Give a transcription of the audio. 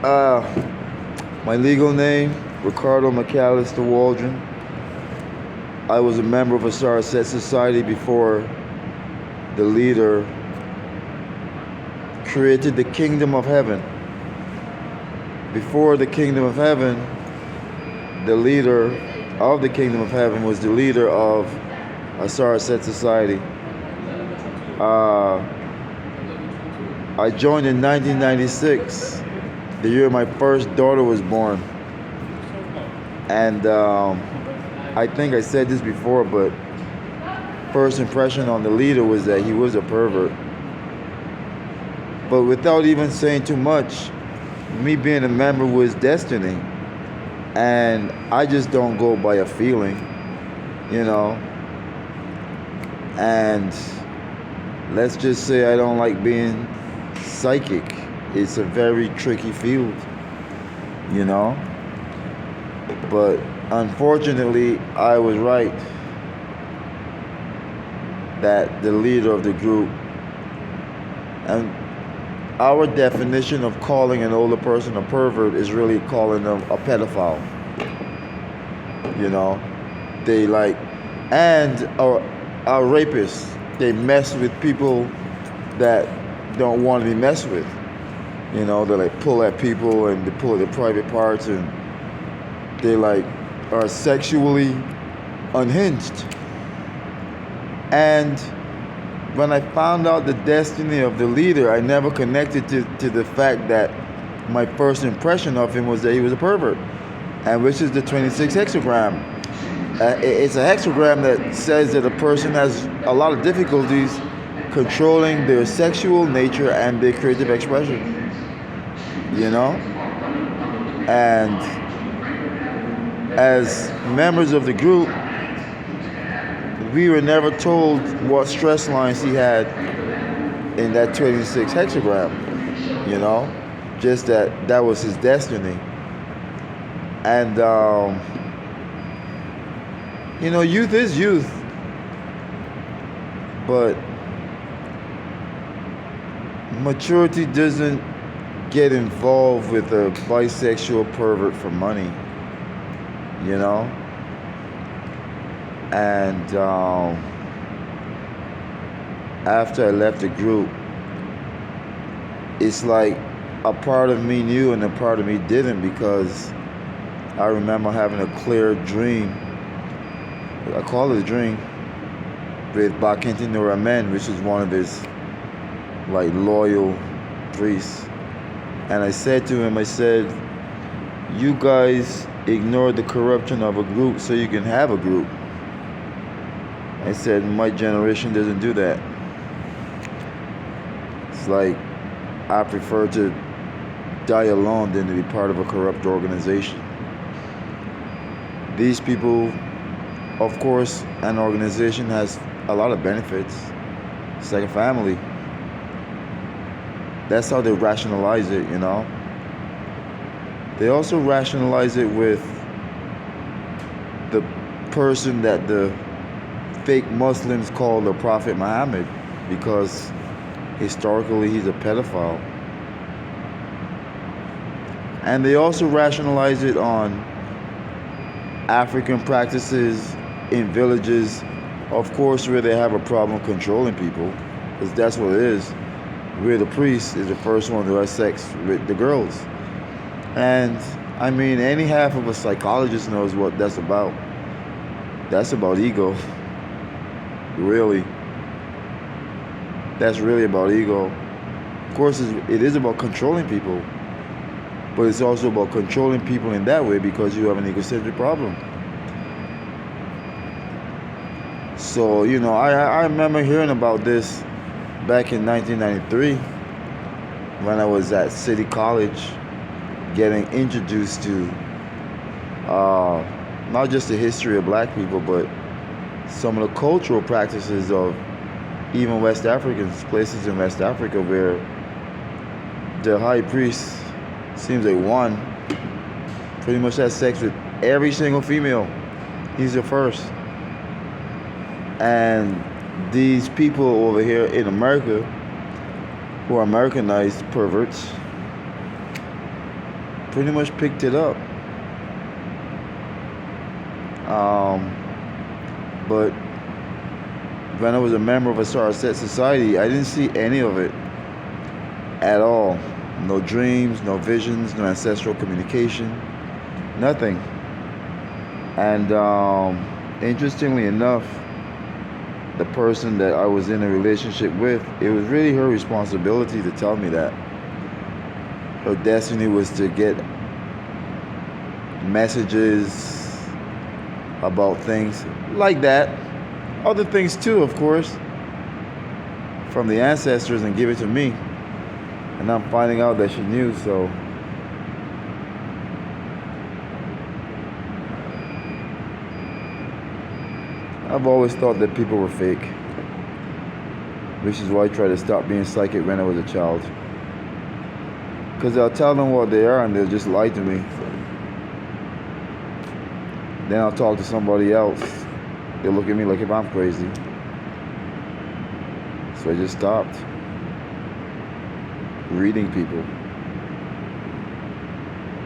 Uh, my legal name, Ricardo McAllister Waldron. I was a member of AUSAR Society before the leader created the kingdom of heaven. Before the kingdom of heaven, the leader of the kingdom of heaven was the leader of AUSAR Society. I joined in 1996, the year my first daughter was born. And I think I said this before, but first impression on the leader was that he was a pervert. But without even saying too much, me being a member was destiny. And I just don't go by a feeling, you know. And let's just say I don't like being psychic. It's a very tricky field, you know. But unfortunately, I was right that the leader of the group, and our definition of calling an older person a pervert is really calling them a pedophile. You know, they like, and a rapist. They mess with people that don't want to be messed with. You know, they like pull at people and they pull at their private parts, and they like are sexually unhinged. And when I found out the destiny of the leader, I never connected to the fact that my first impression of him was that he was a pervert, and which is the 26 hexagram. It's a hexagram that says that a person has a lot of difficulties controlling their sexual nature and their creative expression. You know? And as members of the group, we were never told what stress lines he had in that 26 hexagram, you know, just that was his destiny. And, you know, youth is youth, but maturity doesn't get involved with a bisexual pervert for money, you know. And after I left the group, it's like a part of me knew and a part of me didn't, because I remember having a clear dream. I call it a dream, with Bakinti Nuramen, which is one of his like loyal priests. And I said to him, I said, you guys ignore the corruption of a group so you can have a group. I said, my generation doesn't do that. It's like, I prefer to die alone than to be part of a corrupt organization. These people, of course, an organization has a lot of benefits. It's like a family. That's how they rationalize it, you know. They also rationalize it with the person that the fake Muslims call the Prophet Muhammad, because historically he's a pedophile. And they also rationalize it on African practices in villages, of course, where they have a problem controlling people, because that's what it is. Where the priest is the first one to have sex with the girls. And I mean, any half of a psychologist knows what that's about. That's about ego. Really. That's really about ego. Of course, it is about controlling people, but it's also about controlling people in that way because you have an egocentric problem. So, you know, I remember hearing about this back in 1993 when I was at City College, getting introduced to not just the history of black people, but some of the cultural practices of even West Africans, places in West Africa where the high priest seems like one pretty much has sex with every single female. He's the first. And these people over here in America, who are Americanized perverts, pretty much picked it up. But when I was a member of a AUSET society, I didn't see any of it at all. No dreams, no visions, no ancestral communication, nothing. And interestingly enough, the person that I was in a relationship with, it was really her responsibility to tell me that. Her destiny was to get messages about things like that, other things too, of course, from the ancestors, and give it to me. And I'm finding out that she knew, so I've always thought that people were fake, which is why I tried to stop being psychic when I was a child. Because I'll tell them what they are and they'll just lie to me. Then I'll talk to somebody else. They'll look at me like if I'm crazy. So I just stopped reading people.